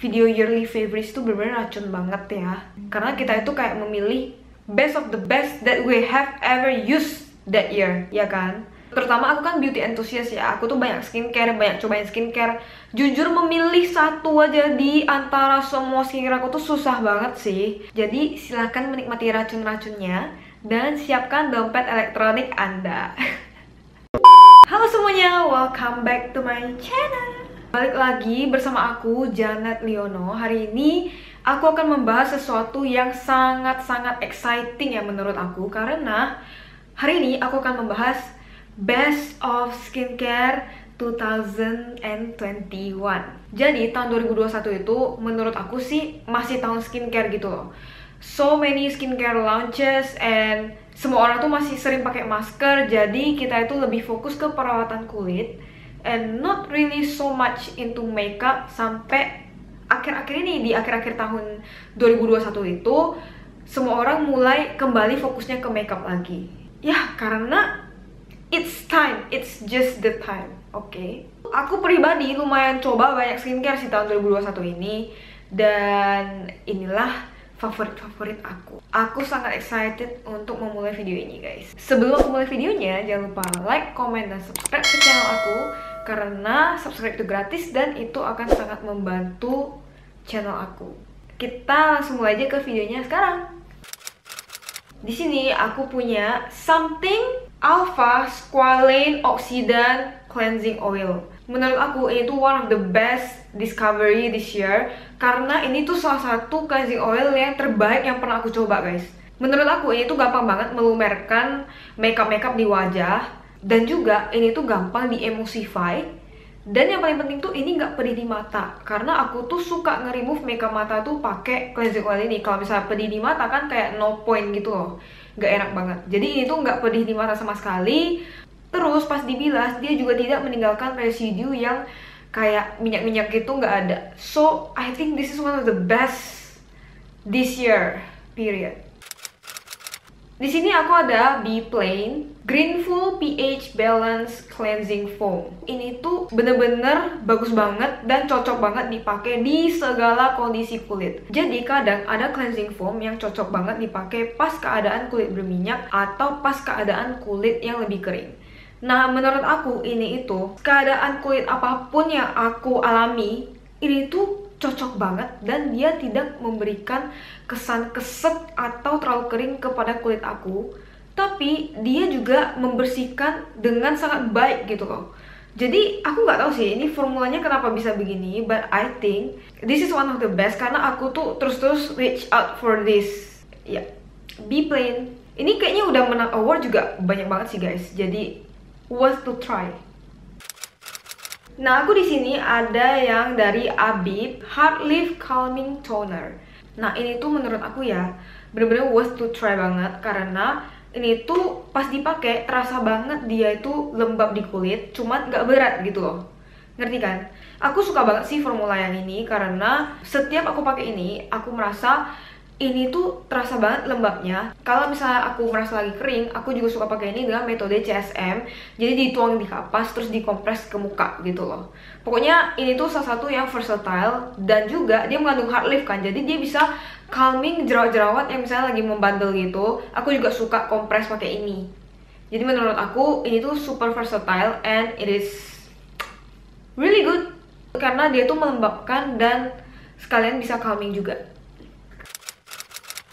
video yearly favorites tuh bener-bener racun banget ya. Karena kita itu kayak memilih best of the best that we have ever used that year, ya kan? Terutama aku kan beauty enthusiast ya, aku tuh banyak skincare, banyak cobain skincare. Jujur memilih satu aja di antara semua skincare aku tuh susah banget sih. Jadi silahkan menikmati racun-racunnya dan siapkan dompet elektronik Anda. Halo semuanya, welcome back to my channel. Balik lagi bersama aku, Janet Liono. Hari ini aku akan membahas sesuatu yang sangat-sangat exciting ya menurut aku. Karena hari ini aku akan membahas Best of Skincare 2021. Jadi tahun 2021 itu menurut aku sih masih tahun skincare gitu loh. So many skincare launches and semua orang tuh masih sering pakai masker. Jadi kita itu lebih fokus ke perawatan kulit and not really so much into makeup sampai akhir-akhir ini, di akhir-akhir tahun 2021 itu semua orang mulai kembali fokusnya ke makeup lagi. Ya, karena it's time, it's just the time, oke? Aku pribadi lumayan coba banyak skincare sih tahun 2021 ini. Dan inilah favorit-favorit aku. Aku sangat excited untuk memulai video ini guys. Sebelum aku mulai videonya, jangan lupa like, comment, dan subscribe ke channel aku. Karena subscribe itu gratis dan itu akan sangat membantu channel aku. Kita langsung mulai aja ke videonya sekarang. Di sini aku punya Something Alpha Squalane Oxidant Cleansing Oil. Menurut aku ini tuh one of the best discovery this year. Karena ini tuh salah satu cleansing oil yang terbaik yang pernah aku coba guys. Menurut aku ini tuh gampang banget melumerkan makeup di wajah. Dan juga ini tuh gampang di-emulsify. Dan yang paling penting tuh ini nggak pedih di mata. Karena aku tuh suka nge-remove makeup mata tuh pakai cleansing oil ini. Kalau misalnya pedih di mata kan kayak no point gitu loh. Nggak enak banget. Jadi ini tuh nggak pedih di mata sama sekali. Terus pas dibilas dia juga tidak meninggalkan residu yang kayak minyak-minyak gitu, nggak ada. So I think this is one of the best this year, period. Di sini aku ada Be-Plain Greenful pH Balance Cleansing Foam. Ini tuh bener-bener bagus banget dan cocok banget dipakai di segala kondisi kulit. Jadi kadang ada cleansing foam yang cocok banget dipakai pas keadaan kulit berminyak atau pas keadaan kulit yang lebih kering. Nah, menurut aku ini itu keadaan kulit apapun yang aku alami, ini tuh cocok banget dan dia tidak memberikan kesan keset atau terlalu kering kepada kulit aku, tapi dia juga membersihkan dengan sangat baik gitu loh. Jadi aku nggak tahu sih ini formulanya kenapa bisa begini, but I think this is one of the best karena aku tuh terus-terus reach out for this. Ya, Be-Plain. Ini kayaknya udah menang award juga banyak banget sih guys. Jadi worth to try. Nah, aku di sini ada yang dari Abib Heart Lift Calming Toner. Nah, ini tuh menurut aku ya bener-bener worth to try banget karena ini tuh pas dipakai terasa banget dia itu lembab di kulit, cuman nggak berat gitu loh. Ngerti kan? Aku suka banget sih formula yang ini karena setiap aku pakai ini, aku merasa ini tuh terasa banget lembabnya. Kalau misalnya aku merasa lagi kering, aku juga suka pakai ini dengan metode CSM. Jadi dituang di kapas terus dikompres ke muka gitu loh. Pokoknya ini tuh salah satu yang versatile dan juga dia mengandung heart lift kan. Jadi dia bisa calming jerawat-jerawat yang misalnya lagi membandel gitu. Aku juga suka kompres pakai ini. Jadi menurut aku ini tuh super versatile and it is really good karena dia tuh melembabkan dan sekalian bisa calming juga.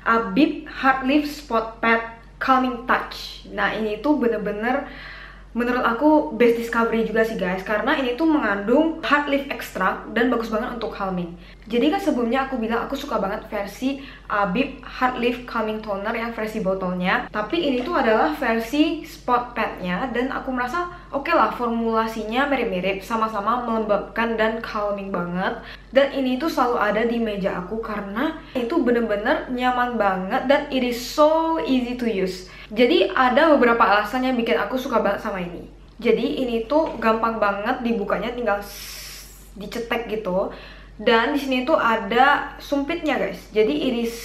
Abib Heart Lift Spot Pad Calming Touch. Nah, ini tuh bener-bener menurut aku best discovery juga sih guys, karena ini tuh mengandung heart lift extract dan bagus banget untuk calming. Jadi kan sebelumnya aku bilang aku suka banget versi Abib Heart Lift Calming Toner yang versi botolnya, tapi ini tuh adalah versi spot padnya dan aku merasa oke lah, formulasinya mirip-mirip, sama-sama melembabkan dan calming banget. Dan ini tuh selalu ada di meja aku karena itu bener-bener nyaman banget dan it is so easy to use. Jadi ada beberapa alasan yang bikin aku suka banget sama ini. Jadi ini tuh gampang banget dibukanya, tinggal dicetek gitu. Dan di sini tuh ada sumpitnya guys. Jadi it is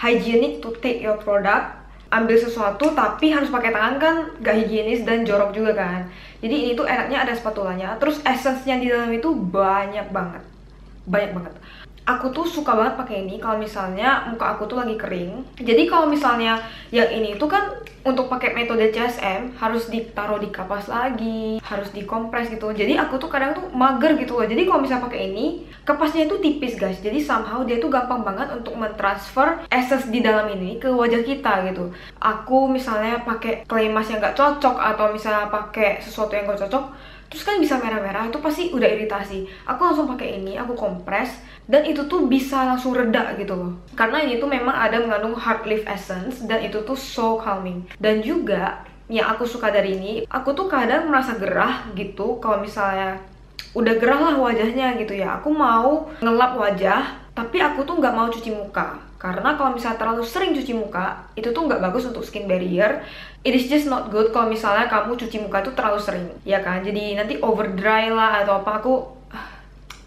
hygienic to take your product. Ambil sesuatu tapi harus pakai tangan kan gak higienis dan jorok juga kan. Jadi ini tuh enaknya ada spatulanya. Terus essence-nya di dalam itu banyak banget. Aku tuh suka banget pakai ini kalau misalnya muka aku tuh lagi kering. Jadi kalau misalnya yang ini tuh kan untuk pakai metode CSM harus ditaruh di kapas lagi, harus dikompres gitu. Jadi aku tuh kadang tuh mager gitu loh. Jadi kalau misalnya pakai ini, kapasnya itu tipis guys. Jadi somehow dia tuh gampang banget untuk mentransfer essence di dalam ini ke wajah kita gitu. Aku misalnya pakai clay mask yang gak cocok atau misalnya pakai sesuatu yang gak cocok, terus kan bisa merah-merah, itu pasti udah iritasi. Aku langsung pakai ini, aku kompres, dan itu tuh bisa langsung reda gitu loh. Karena ini tuh memang ada mengandung hard lift essence, dan itu tuh so calming. Dan juga yang aku suka dari ini, aku tuh kadang merasa gerah gitu kalau misalnya udah gerah lah wajahnya gitu ya. Aku mau ngelap wajah, tapi aku tuh nggak mau cuci muka. Karena kalau misalnya terlalu sering cuci muka, itu tuh nggak bagus untuk skin barrier. It is just not good kalau misalnya kamu cuci muka itu terlalu sering, ya kan? Jadi nanti over dry lah atau apa, aku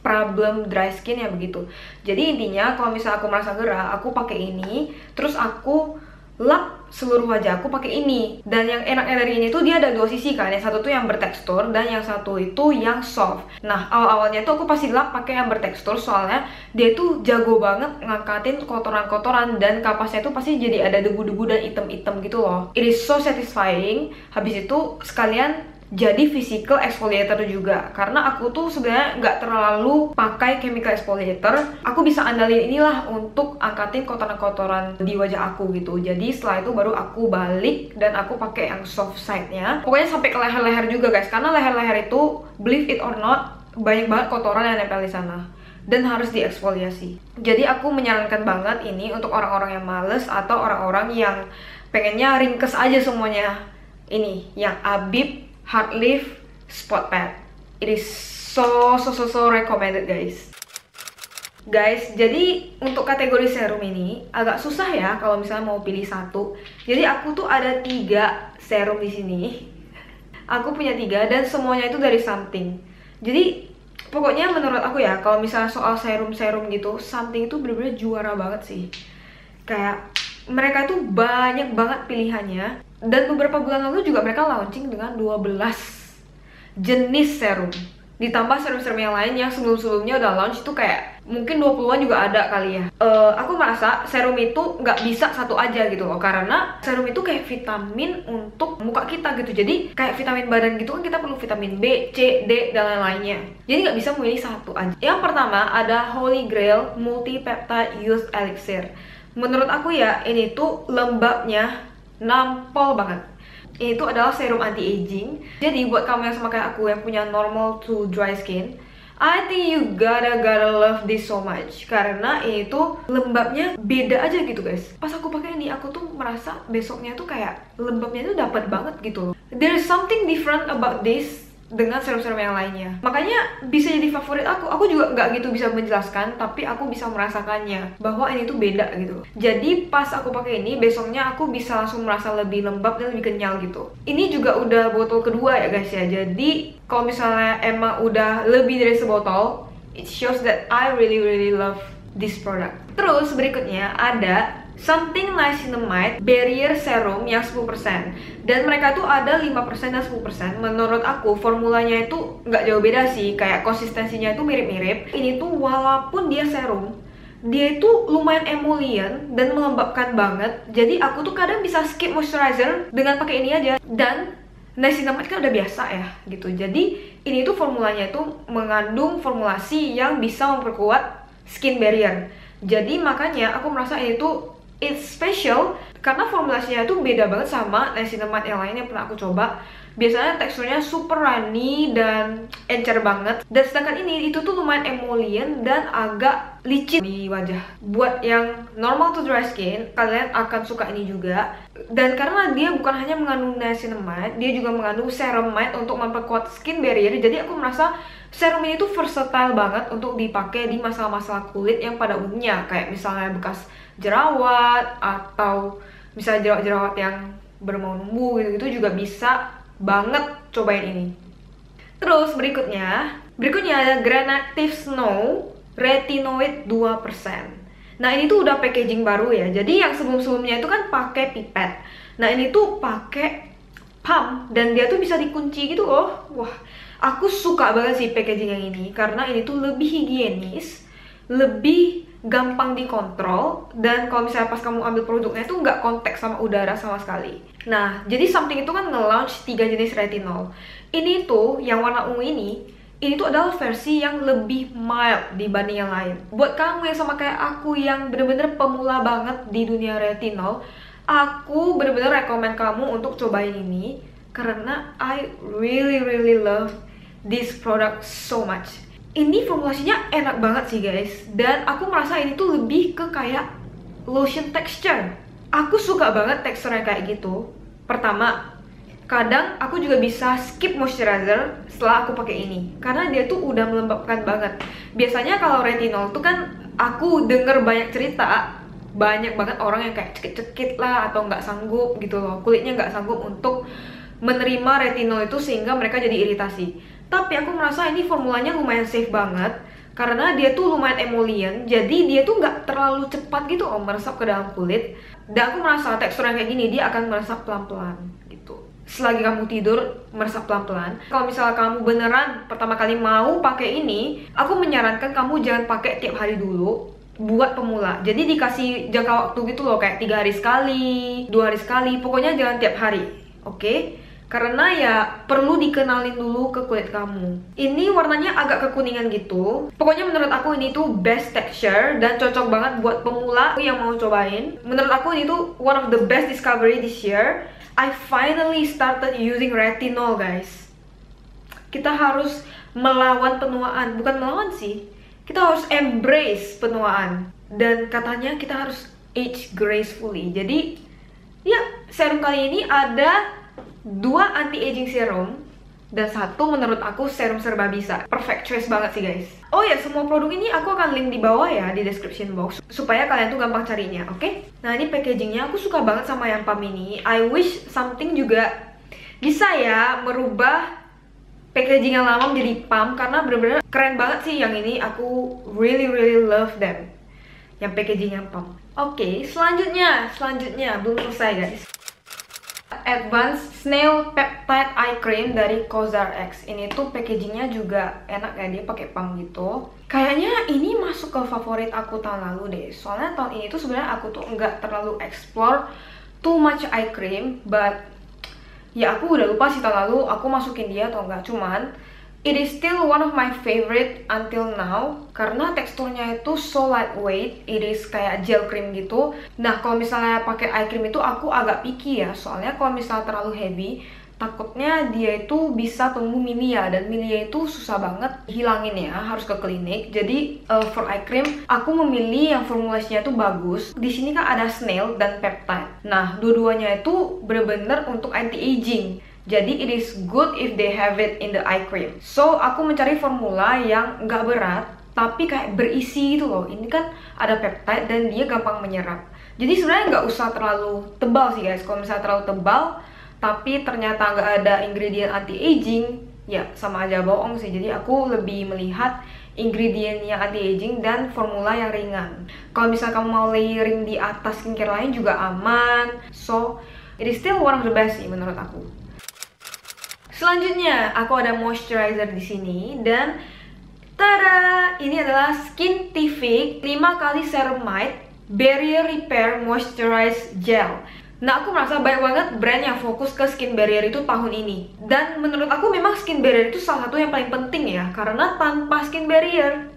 problem dry skin ya begitu. Jadi intinya kalau misalnya aku merasa gerah, aku pakai ini, terus aku lap seluruh wajah aku pakai ini. Dan yang enaknya dari ini tuh dia ada dua sisi kan, yang satu tuh yang bertekstur dan yang satu itu yang soft. Nah awal-awalnya tuh aku pasti lap pakai yang bertekstur, soalnya dia tuh jago banget ngangkatin kotoran-kotoran dan kapasnya tuh pasti jadi ada debu-debu dan item-item gitu loh. It is so satisfying. Habis itu sekalian jadi physical exfoliator juga, karena aku tuh sebenarnya nggak terlalu pakai chemical exfoliator. Aku bisa andalin inilah untuk angkatin kotoran-kotoran di wajah aku gitu. Jadi setelah itu baru aku balik dan aku pakai yang soft side-nya. Pokoknya sampai ke leher-leher juga guys, karena leher-leher itu believe it or not banyak banget kotoran yang nempel di sana dan harus dieksfoliasi. Jadi aku menyarankan banget ini untuk orang-orang yang males atau orang-orang yang pengennya ringkes aja semuanya. Ini yang Abib Hard Lift Spot Pad. It is so recommended guys. Guys, jadi untuk kategori serum ini agak susah ya kalau misalnya mau pilih satu. Jadi aku tuh ada 3 serum di sini. Aku punya 3 dan semuanya itu dari Something. Jadi pokoknya menurut aku ya, kalau misalnya soal serum-serum gitu, Something itu bener-bener juara banget sih. Kayak mereka tuh banyak banget pilihannya. Dan beberapa bulan lalu juga mereka launching dengan 12 jenis serum. Ditambah serum-serum yang lain yang sebelum-sebelumnya udah launch itu kayak mungkin 20-an juga ada kali ya. Aku merasa serum itu nggak bisa satu aja gitu loh, karena serum itu kayak vitamin untuk muka kita gitu. Jadi kayak vitamin badan gitu kan kita perlu vitamin B, C, D, dan lain-lainnya. Jadi nggak bisa memilih satu aja. Yang pertama ada Holy Grail Multi Peptide Youth Elixir. Menurut aku ya ini tuh lembabnya nampol banget. Ini tuh adalah serum anti-aging. Jadi buat kamu yang sama kayak aku yang punya normal to dry skin, I think you gotta love this so much. Karena ini tuh lembabnya beda aja gitu guys. Pas aku pakai ini, aku tuh merasa besoknya tuh kayak lembabnya tuh dapat banget gitu loh. There is something different about this dengan serum-serum yang lainnya. Makanya bisa jadi favorit aku. Aku juga nggak gitu bisa menjelaskan, tapi aku bisa merasakannya bahwa ini tuh beda gitu. Jadi pas aku pakai ini, besoknya aku bisa langsung merasa lebih lembab dan lebih kenyal gitu. Ini juga udah botol kedua ya guys ya. Jadi kalau misalnya emang udah lebih dari sebotol, it shows that I really love this product. Terus berikutnya ada Something Niacinamide Barrier Serum yang 10%. Dan mereka tuh ada 5% dan 10%. Menurut aku formulanya itu nggak jauh beda sih, kayak konsistensinya itu mirip-mirip. Ini tuh walaupun dia serum, dia itu lumayan emollient dan melembabkan banget. Jadi aku tuh kadang bisa skip moisturizer dengan pakai ini aja. Dan niacinamide kan udah biasa ya gitu. Jadi ini tuh formulanya itu mengandung formulasi yang bisa memperkuat skin barrier. Jadi makanya aku merasa ini tuh it's special karena formulasinya itu beda banget sama niacinamide yang lain yang pernah aku coba. Biasanya teksturnya super runny dan encer banget. Dan sedangkan ini itu tuh lumayan emollient dan agak licin di wajah. Buat yang normal to dry skin, kalian akan suka ini juga. Dan karena dia bukan hanya mengandung niacinamide, dia juga mengandung ceramide untuk memperkuat skin barrier. Jadi aku merasa serum ini tuh versatile banget untuk dipakai di masalah-masalah kulit yang pada umumnya, kayak misalnya bekas jerawat atau misalnya jerawat-jerawat yang bermau numbuh gitu juga bisa banget cobain ini. Terus berikutnya ada Granactive Snow Retinoid 2%. Nah ini tuh udah packaging baru ya. Jadi yang sebelum-sebelumnya itu kan pakai pipet. Nah ini tuh pakai pump dan dia tuh bisa dikunci gitu loh. Wah, aku suka banget sih packaging yang ini karena ini tuh lebih higienis lebih gampang dikontrol, dan kalau misalnya pas kamu ambil produknya itu nggak kontak sama udara sama sekali. Nah, jadi Something itu kan nge-launch 3 jenis retinol. Ini tuh yang warna ungu ini tuh adalah versi yang lebih mild dibanding yang lain. Buat kamu yang sama kayak aku yang bener-bener pemula banget di dunia retinol, aku bener-bener rekomen kamu untuk cobain ini karena I really love this product so much. Ini formulasinya enak banget sih guys, dan aku merasa ini tuh lebih ke kayak lotion texture. Aku suka banget teksturnya kayak gitu. Pertama, kadang aku juga bisa skip moisturizer setelah aku pakai ini karena dia tuh udah melembabkan banget. Biasanya kalau retinol tuh kan aku denger banyak cerita, banyak banget orang yang kayak cekit-cekit lah atau nggak sanggup gitu loh, kulitnya nggak sanggup untuk menerima retinol itu sehingga mereka jadi iritasi. Tapi aku merasa ini formulanya lumayan safe banget karena dia tuh lumayan emollient, jadi dia tuh nggak terlalu cepat gitu meresap ke dalam kulit. Dan aku merasa teksturnya kayak gini dia akan meresap pelan-pelan gitu. Selagi kamu tidur meresap pelan-pelan. Kalau misalnya kamu beneran pertama kali mau pakai ini, aku menyarankan kamu jangan pakai tiap hari dulu buat pemula. Jadi dikasih jangka waktu gitu loh, kayak 3 hari sekali, 2 hari sekali, pokoknya jangan tiap hari. Oke? Karena ya perlu dikenalin dulu ke kulit kamu. Ini warnanya agak kekuningan gitu. Pokoknya menurut aku ini tuh best texture dan cocok banget buat pemula yang mau cobain. Menurut aku ini tuh one of the best discovery this year. I finally started using retinol guys. Kita harus melawan penuaan, bukan melawan sih. Kita harus embrace penuaan. Dan katanya kita harus age gracefully. Jadi ya serum kali ini ada 2 anti-aging serum dan 1 menurut aku serum serba bisa. Perfect choice banget sih guys. Oh ya, semua produk ini aku akan link di bawah ya di description box supaya kalian tuh gampang carinya, oke? Nah, ini packagingnya aku suka banget sama yang pump ini. I wish Something juga bisa ya merubah packaging yang lama menjadi pump karena bener-bener keren banget sih yang ini. Aku really love them. Yang packaging yang pump. Oke, selanjutnya belum selesai guys. Advanced Snail Peptide Eye Cream dari COSRX. Ini tuh packagingnya juga enak ya, dia pakai pump gitu. Kayaknya ini masuk ke favorit aku tahun lalu deh. Soalnya tahun ini tuh sebenarnya aku tuh nggak terlalu explore too much eye cream, but ya aku udah lupa sih tahun lalu aku masukin dia atau enggak. Cuman it is still one of my favorite until now karena teksturnya itu so lightweight. It is kayak gel cream gitu. Nah, kalau misalnya pakai eye cream itu aku agak picky ya, soalnya kalau misalnya terlalu heavy takutnya dia itu bisa tumbuh milia, dan milia itu susah banget hilangin ya, harus ke klinik. Jadi for eye cream aku memilih yang formulasinya tuh bagus. Di sini kan ada snail dan peptide. Nah, dua-duanya itu bener-bener untuk anti-aging. Jadi it is good if they have it in the eye cream. So aku mencari formula yang nggak berat tapi kayak berisi gitu loh. Ini kan ada peptide dan dia gampang menyerap. Jadi sebenarnya nggak usah terlalu tebal sih guys. Kalau misalnya terlalu tebal tapi ternyata nggak ada ingredient anti-aging, ya sama aja bohong sih. Jadi aku lebih melihat ingredient yang anti-aging dan formula yang ringan. Kalau misalnya kamu mau layering di atas skincare lain juga aman. So it is still one of the best sih menurut aku. Selanjutnya, aku ada moisturizer di sini dan tada, ini adalah Skintific 5 kali Ceramide Barrier Repair Moisturize Gel. Nah, aku merasa banyak banget brand yang fokus ke skin barrier itu tahun ini. Dan menurut aku memang skin barrier itu salah satu yang paling penting ya, karena tanpa skin barrier,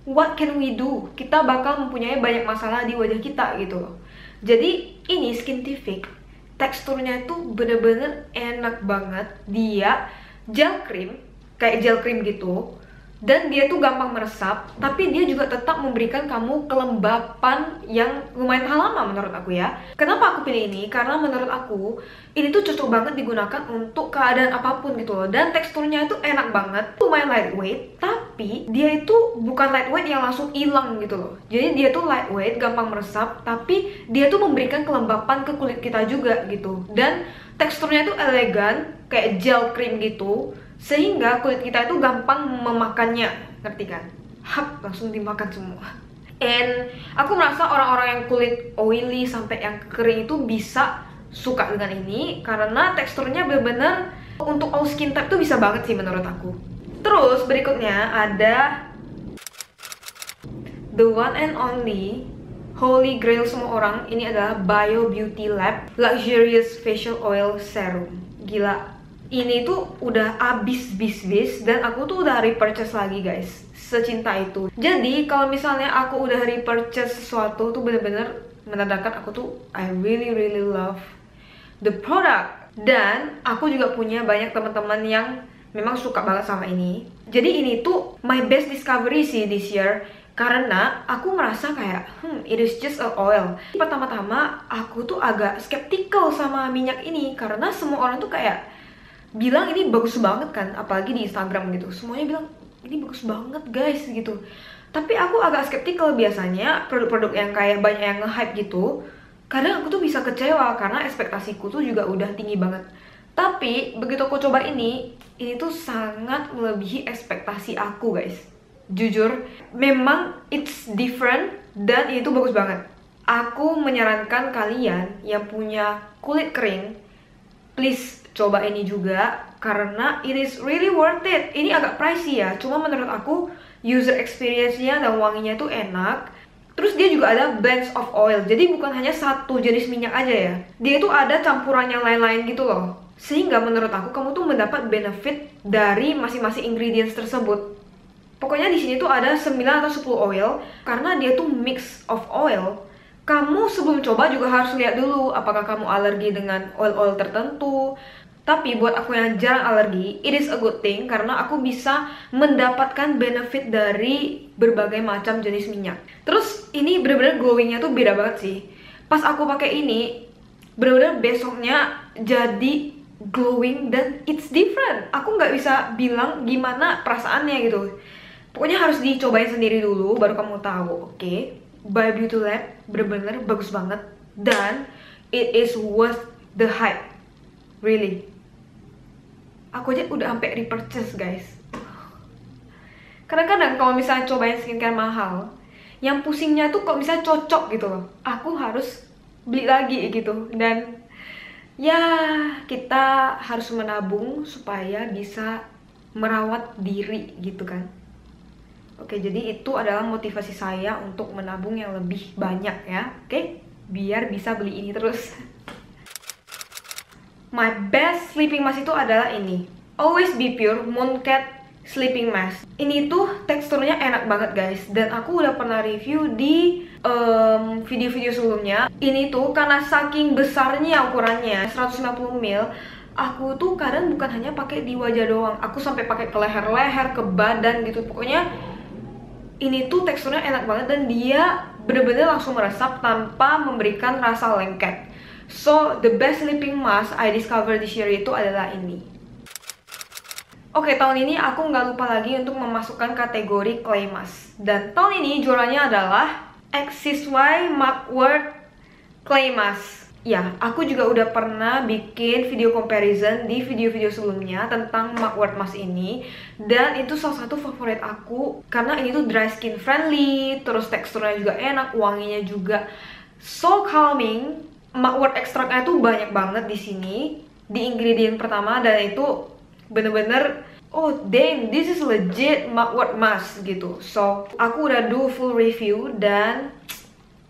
what can we do? Kita bakal mempunyai banyak masalah di wajah kita gitu loh. Jadi ini Skintific teksturnya itu bener-bener enak banget. Dia gel cream, kayak gel cream gitu. Dan dia tuh gampang meresap, tapi dia juga tetap memberikan kamu kelembapan yang lumayan tahan lama menurut aku ya. Kenapa aku pilih ini? Karena menurut aku ini tuh cocok banget digunakan untuk keadaan apapun gitu loh. Dan teksturnya itu enak banget, lumayan lightweight, tapi dia itu bukan lightweight yang langsung hilang gitu loh. Jadi dia tuh lightweight, gampang meresap, tapi dia tuh memberikan kelembapan ke kulit kita juga gitu. Dan teksturnya tuh elegan, kayak gel cream gitu, sehingga kulit kita itu gampang memakannya, ngerti kan? Hap, langsung dimakan semua. And aku merasa orang-orang yang kulit oily sampai yang kering itu bisa suka dengan ini karena teksturnya bener-bener untuk all skin type tuh bisa banget sih menurut aku. Terus berikutnya ada the one and only holy grail semua orang, ini adalah Bio Beauty Lab Luxurious Facial Oil Serum. Gila, ini tuh udah abis bis dan aku tuh udah repurchase lagi guys, secinta itu. Jadi kalau misalnya aku udah repurchase sesuatu tuh bener-bener menandakan aku tuh I really love the product. Dan aku juga punya banyak teman-teman yang memang suka banget sama ini. Jadi ini tuh my best discovery sih this year, karena aku merasa kayak it is just a oil. Pertama-tama aku tuh agak skeptical sama minyak ini, karena semua orang tuh kayak bilang ini bagus banget kan, apalagi di Instagram gitu, semuanya bilang ini bagus banget guys gitu. Tapi aku agak skeptical, biasanya produk-produk yang kayak banyak yang nge-hype gitu, kadang aku tuh bisa kecewa karena ekspektasiku tuh juga udah tinggi banget. Tapi begitu aku coba ini tuh sangat melebihi ekspektasi aku guys. Jujur, memang it's different dan ini tuh bagus banget. Aku menyarankan kalian yang punya kulit kering, please coba ini juga, karena it is really worth it. Ini agak pricey ya, cuma menurut aku user experience-nya dan wanginya tuh enak. Terus dia juga ada blends of oil, jadi bukan hanya satu jenis minyak aja ya. Dia itu ada campuran yang lain-lain gitu loh. Sehingga menurut aku kamu tuh mendapat benefit dari masing-masing ingredients tersebut. Pokoknya di sini tuh ada 9 atau 10 oil, karena dia tuh mix of oil. Kamu sebelum coba juga harus lihat dulu apakah kamu alergi dengan oil-oil tertentu. Tapi buat aku yang jarang alergi, it is a good thing karena aku bisa mendapatkan benefit dari berbagai macam jenis minyak. Terus ini bener-bener glowingnya tuh beda banget sih. Pas aku pakai ini, bener-bener besoknya jadi glowing dan it's different. Aku nggak bisa bilang gimana perasaannya gitu. Pokoknya harus dicobain sendiri dulu baru kamu tahu, oke? Bio Beauty Lab bener-bener bagus banget dan it is worth the hype, really. Aku aja udah sampai repurchase guys. Kadang-kadang kalau misalnya cobain skincare mahal, yang pusingnya tuh kalau misalnya cocok gitu loh, aku harus beli lagi gitu. Dan ya kita harus menabung supaya bisa merawat diri gitu kan. Oke, jadi itu adalah motivasi saya untuk menabung yang lebih banyak ya. Oke, biar bisa beli ini terus. My best sleeping mask itu adalah ini, Always Be Pure Mooncate Sleeping Mask. Ini tuh teksturnya enak banget guys, dan aku udah pernah review di video-video sebelumnya. Ini tuh karena saking besarnya ukurannya 150 ml, aku tuh kadang bukan hanya pakai di wajah doang, aku sampai pakai ke leher-leher, ke badan gitu. Pokoknya ini tuh teksturnya enak banget dan dia bener-bener langsung meresap tanpa memberikan rasa lengket. So, the best sleeping mask I discovered this year itu adalah ini. Oke, tahun ini aku nggak lupa lagi untuk memasukkan kategori clay mask. Dan tahun ini juaranya adalah X6Y Mugwort Clay Mask. Ya, aku juga udah pernah bikin video comparison di video-video sebelumnya tentang Mugwort Mask ini. Dan itu salah satu favorit aku, karena ini tuh dry skin friendly, terus teksturnya juga enak, wanginya juga so calming. Mugwort ekstraknya tuh banyak banget di sini di ingredient pertama, dan itu bener-bener oh damn, this is legit Mugwort mask gitu. So aku udah do full review dan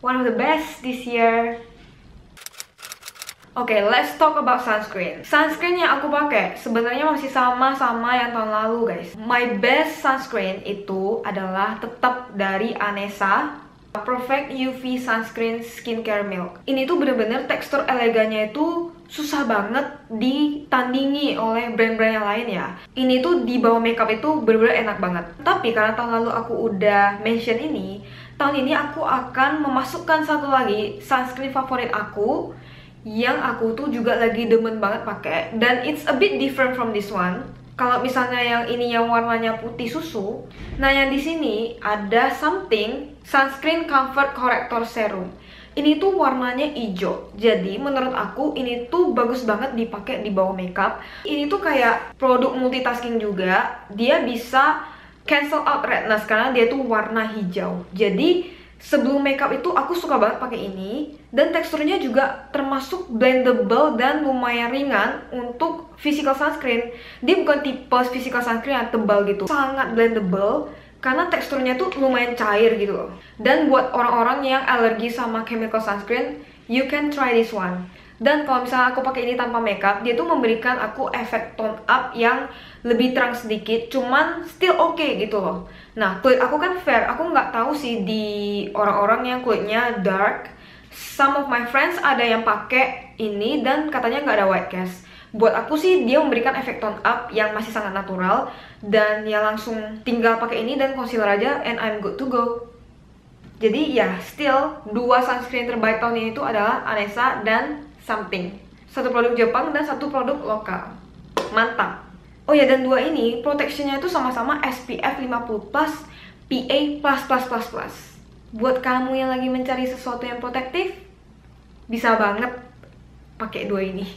one of the best this year. Oke, let's talk about sunscreen. Sunscreen yang aku pakai sebenarnya masih sama yang tahun lalu guys. My best sunscreen itu adalah tetap dari Anessa Perfect UV Sunscreen Skincare Milk. Ini tuh bener-bener tekstur elegannya itu susah banget ditandingi oleh brand-brand yang lain ya. Ini tuh di bawah makeup itu bener-bener enak banget. Tapi karena tahun lalu aku udah mention ini, tahun ini aku akan memasukkan satu lagi sunscreen favorit aku yang aku tuh juga lagi demen banget pakai, dan it's a bit different from this one. Kalau misalnya yang ini yang warnanya putih susu, nah yang di sini ada something Sunscreen Comfort Corrector Serum. Ini tuh warnanya hijau. Jadi menurut aku ini tuh bagus banget dipakai di bawah makeup. Ini tuh kayak produk multitasking juga. Dia bisa cancel out redness karena dia tuh warna hijau. Jadi sebelum makeup itu aku suka banget pakai ini, dan teksturnya juga termasuk blendable dan lumayan ringan untuk physical sunscreen. Dia bukan tipe physical sunscreen yang tebal gitu, sangat blendable karena teksturnya tuh lumayan cair gitu loh. Dan buat orang-orang yang alergi sama chemical sunscreen, you can try this one. Dan kalau misalnya aku pakai ini tanpa makeup, dia tuh memberikan aku efek tone up yang lebih terang sedikit, cuman still oke gitu loh. Nah, kulit aku kan fair, aku nggak tahu sih di orang-orang yang kulitnya dark. Some of my friends ada yang pakai ini dan katanya nggak ada white cast. Buat aku sih dia memberikan efek tone up yang masih sangat natural, dan ya langsung tinggal pakai ini dan concealer aja and I'm good to go. Jadi ya still dua sunscreen terbaik tahun ini tuh adalah Anessa dan Something. Satu produk Jepang dan satu produk lokal. Mantap. Oh ya, dan dua ini protectionnya itu sama-sama SPF 50+, PA++++. Buat kamu yang lagi mencari sesuatu yang protektif, bisa banget pakai dua ini.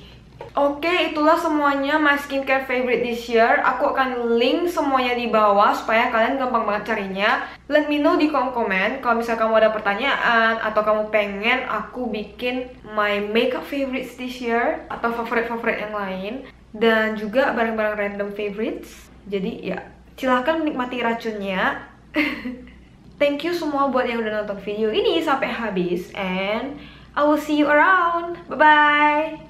Oke, itulah semuanya my skincare favorite this year. Aku akan link semuanya di bawah supaya kalian gampang banget carinya. Let me know di kolom komen kalau misalnya kamu ada pertanyaan atau kamu pengen aku bikin my makeup favorites this year atau favorit-favorit yang lain, dan juga barang-barang random favorites. Jadi ya, silahkan menikmati racunnya. Thank you semua buat yang udah nonton video ini sampai habis, and I will see you around. Bye-bye!